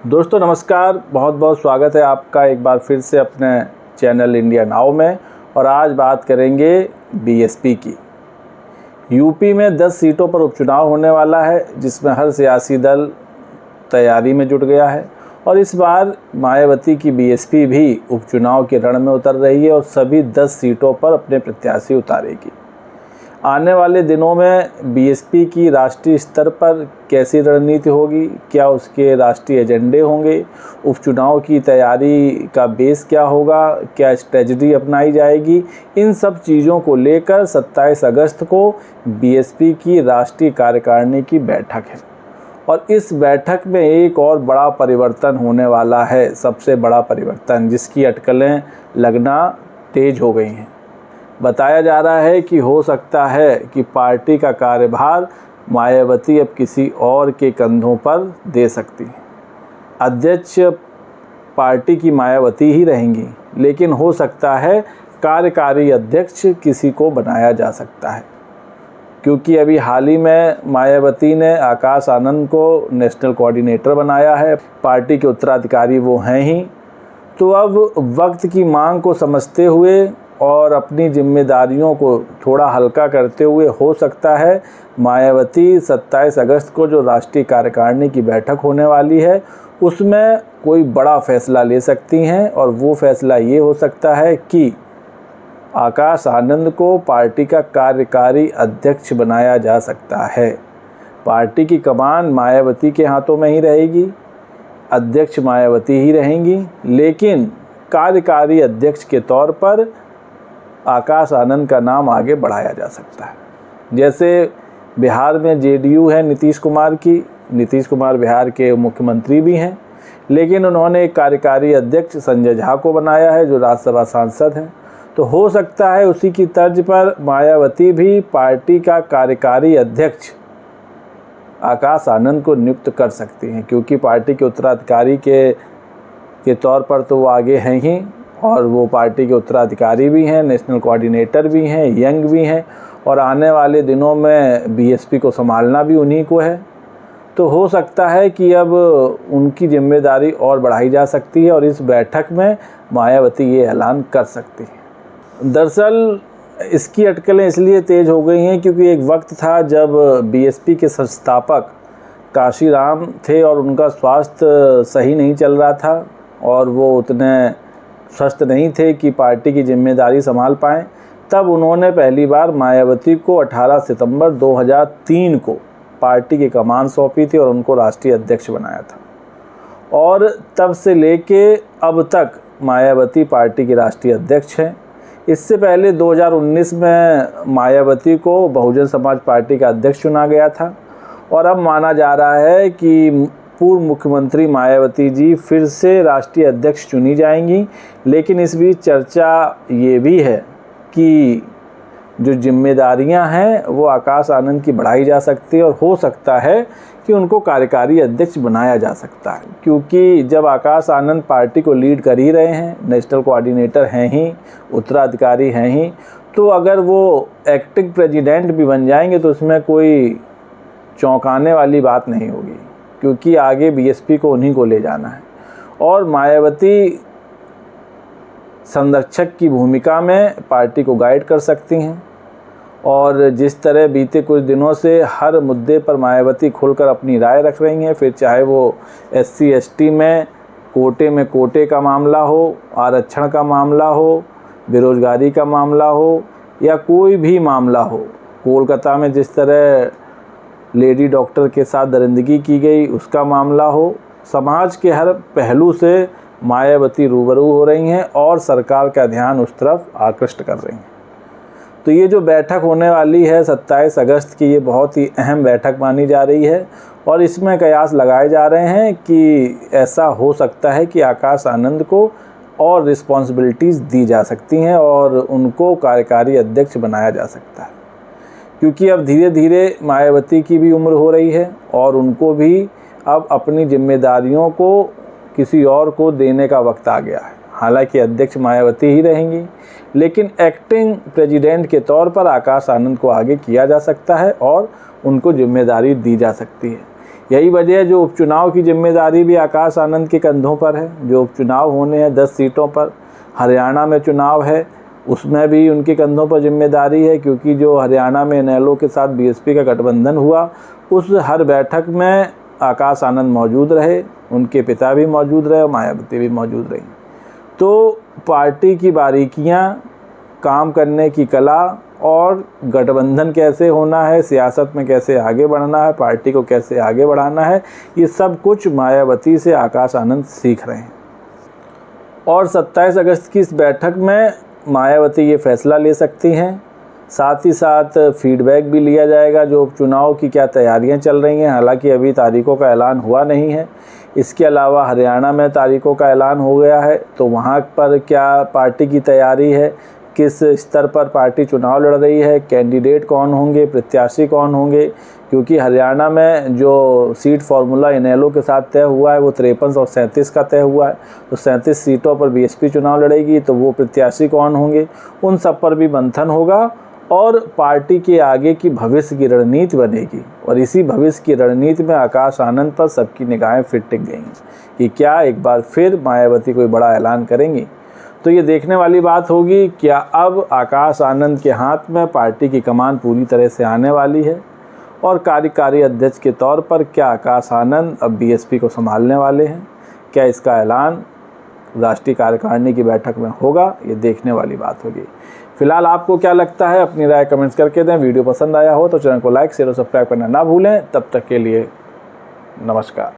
दोस्तों नमस्कार, बहुत बहुत स्वागत है आपका एक बार फिर से अपने चैनल इंडिया नाउ में। और आज बात करेंगे बीएसपी की। यूपी में 10 सीटों पर उपचुनाव होने वाला है, जिसमें हर सियासी दल तैयारी में जुट गया है। और इस बार मायावती की बीएसपी भी उपचुनाव के रण में उतर रही है और सभी 10 सीटों पर अपने प्रत्याशी उतारेगी। आने वाले दिनों में बीएसपी की राष्ट्रीय स्तर पर कैसी रणनीति होगी, क्या उसके राष्ट्रीय एजेंडे होंगे, उपचुनाव की तैयारी का बेस क्या होगा, क्या स्ट्रेटजी अपनाई जाएगी, इन सब चीज़ों को लेकर 27 अगस्त को बीएसपी की राष्ट्रीय कार्यकारिणी की बैठक है। और इस बैठक में एक और बड़ा परिवर्तन होने वाला है, सबसे बड़ा परिवर्तन, जिसकी अटकलें लगना तेज हो गई हैं। बताया जा रहा है कि हो सकता है कि पार्टी का कार्यभार मायावती अब किसी और के कंधों पर दे सकती है। अध्यक्ष पार्टी की मायावती ही रहेंगी, लेकिन हो सकता है कार्यकारी अध्यक्ष किसी को बनाया जा सकता है, क्योंकि अभी हाल ही में मायावती ने आकाश आनंद को नेशनल कोऑर्डिनेटर बनाया है। पार्टी के उत्तराधिकारी वो हैं ही। तो अब वक्त की मांग को समझते हुए और अपनी जिम्मेदारियों को थोड़ा हल्का करते हुए हो सकता है मायावती 27 अगस्त को जो राष्ट्रीय कार्यकारिणी की बैठक होने वाली है उसमें कोई बड़ा फैसला ले सकती हैं। और वो फैसला ये हो सकता है कि आकाश आनंद को पार्टी का कार्यकारी अध्यक्ष बनाया जा सकता है। पार्टी की कमान मायावती के हाथों में ही रहेगी, अध्यक्ष मायावती ही रहेंगी, लेकिन कार्यकारी अध्यक्ष के तौर पर आकाश आनंद का नाम आगे बढ़ाया जा सकता है। जैसे बिहार में जेडीयू है नीतीश कुमार की, नीतीश कुमार बिहार के मुख्यमंत्री भी हैं, लेकिन उन्होंने एक कार्यकारी अध्यक्ष संजय झा को बनाया है जो राज्यसभा सांसद हैं। तो हो सकता है उसी की तर्ज पर मायावती भी पार्टी का कार्यकारी अध्यक्ष आकाश आनंद को नियुक्त कर सकती हैं, क्योंकि पार्टी के उत्तराधिकारी के तौर पर तो वो आगे हैं ही, और वो पार्टी के उत्तराधिकारी भी हैं, नेशनल कोऑर्डिनेटर भी हैं, यंग भी हैं, और आने वाले दिनों में बीएसपी को संभालना भी उन्हीं को है। तो हो सकता है कि अब उनकी जिम्मेदारी और बढ़ाई जा सकती है और इस बैठक में मायावती ये ऐलान कर सकती है। दरअसल इसकी अटकलें इसलिए तेज हो गई हैं क्योंकि एक वक्त था जब बीएसपी के संस्थापक काशीराम थे और उनका स्वास्थ्य सही नहीं चल रहा था और वो उतने स्वस्थ नहीं थे कि पार्टी की जिम्मेदारी संभाल पाएँ। तब उन्होंने पहली बार मायावती को 18 सितंबर 2003 को पार्टी की कमान सौंपी थी और उनको राष्ट्रीय अध्यक्ष बनाया था। और तब से लेके अब तक मायावती पार्टी की राष्ट्रीय अध्यक्ष हैं। इससे पहले 2019 में मायावती को बहुजन समाज पार्टी का अध्यक्ष चुना गया था और अब माना जा रहा है कि पूर्व मुख्यमंत्री मायावती जी फिर से राष्ट्रीय अध्यक्ष चुनी जाएंगी। लेकिन इस बीच चर्चा ये भी है कि जो जिम्मेदारियां हैं वो आकाश आनंद की बढ़ाई जा सकती है और हो सकता है कि उनको कार्यकारी अध्यक्ष बनाया जा सकता है, क्योंकि जब आकाश आनंद पार्टी को लीड कर ही रहे हैं, नेशनल कोऑर्डिनेटर हैं ही, उत्तराधिकारी हैं ही, तो अगर वो एक्टिंग प्रेसिडेंट भी बन जाएंगे तो उसमें कोई चौंकाने वाली बात नहीं होगी, क्योंकि आगे बीएसपी को उन्हीं को ले जाना है। और मायावती संरक्षक की भूमिका में पार्टी को गाइड कर सकती हैं और जिस तरह बीते कुछ दिनों से हर मुद्दे पर मायावती खुलकर अपनी राय रख रही हैं, फिर चाहे वो SC ST में कोटे का मामला हो, आरक्षण का मामला हो, बेरोजगारी का मामला हो या कोई भी मामला हो। कोलकाता में जिस तरह लेडी डॉक्टर के साथ दरिंदगी की गई उसका मामला हो, समाज के हर पहलू से मायावती रूबरू हो रही हैं और सरकार का ध्यान उस तरफ आकृष्ट कर रही हैं। तो ये जो बैठक होने वाली है 27 अगस्त की, ये बहुत ही अहम बैठक मानी जा रही है और इसमें कयास लगाए जा रहे हैं कि ऐसा हो सकता है कि आकाश आनंद को और रिस्पॉन्सिबिलिटीज़ दी जा सकती हैं और उनको कार्यकारी अध्यक्ष बनाया जा सकता है, क्योंकि अब धीरे धीरे मायावती की भी उम्र हो रही है और उनको भी अब अपनी जिम्मेदारियों को किसी और को देने का वक्त आ गया है। हालांकि अध्यक्ष मायावती ही रहेंगी, लेकिन एक्टिंग प्रेसिडेंट के तौर पर आकाश आनंद को आगे किया जा सकता है और उनको जिम्मेदारी दी जा सकती है। यही वजह है जो उपचुनाव की जिम्मेदारी भी आकाश आनंद के कंधों पर है। जो उपचुनाव होने हैं 10 सीटों पर, हरियाणा में चुनाव है उसमें भी उनके कंधों पर जिम्मेदारी है, क्योंकि जो हरियाणा में इनेलो के साथ बीएसपी का गठबंधन हुआ उस हर बैठक में आकाश आनंद मौजूद रहे, उनके पिता भी मौजूद रहे और मायावती भी मौजूद रही। तो पार्टी की बारीकियां, काम करने की कला और गठबंधन कैसे होना है, सियासत में कैसे आगे बढ़ना है, पार्टी को कैसे आगे बढ़ाना है, ये सब कुछ मायावती से आकाश आनंद सीख रहे हैं। और 27 अगस्त की इस बैठक में मायावती ये फैसला ले सकती हैं। साथ ही साथ फीडबैक भी लिया जाएगा जो उपचुनाव की क्या तैयारियां चल रही हैं। हालांकि अभी तारीखों का ऐलान हुआ नहीं है। इसके अलावा हरियाणा में तारीखों का ऐलान हो गया है, तो वहाँ पर क्या पार्टी की तैयारी है, किस स्तर पर पार्टी चुनाव लड़ रही है, कैंडिडेट कौन होंगे, प्रत्याशी कौन होंगे, क्योंकि हरियाणा में जो सीट फार्मूला इनेलो के साथ तय हुआ है वो 53 और 37 का तय हुआ है। तो 37 सीटों पर बीएसपी चुनाव लड़ेगी, तो वो प्रत्याशी कौन होंगे, उन सब पर भी मंथन होगा और पार्टी के आगे की भविष्य की रणनीति बनेगी। और इसी भविष्य की रणनीति में आकाश आनंद पर सबकी निगाहें फिर टिक गई कि क्या एक बार फिर मायावती कोई बड़ा ऐलान करेंगी। तो ये देखने वाली बात होगी, क्या अब आकाश आनंद के हाथ में पार्टी की कमान पूरी तरह से आने वाली है और कार्यकारी अध्यक्ष के तौर पर क्या आकाश आनंद अब बीएसपी को संभालने वाले हैं। क्या इसका ऐलान राष्ट्रीय कार्यकारिणी की बैठक में होगा, ये देखने वाली बात होगी। फिलहाल आपको क्या लगता है, अपनी राय कमेंट्स करके दें। वीडियो पसंद आया हो तो चैनल को लाइक शेयर और सब्सक्राइब करना ना भूलें। तब तक के लिए नमस्कार।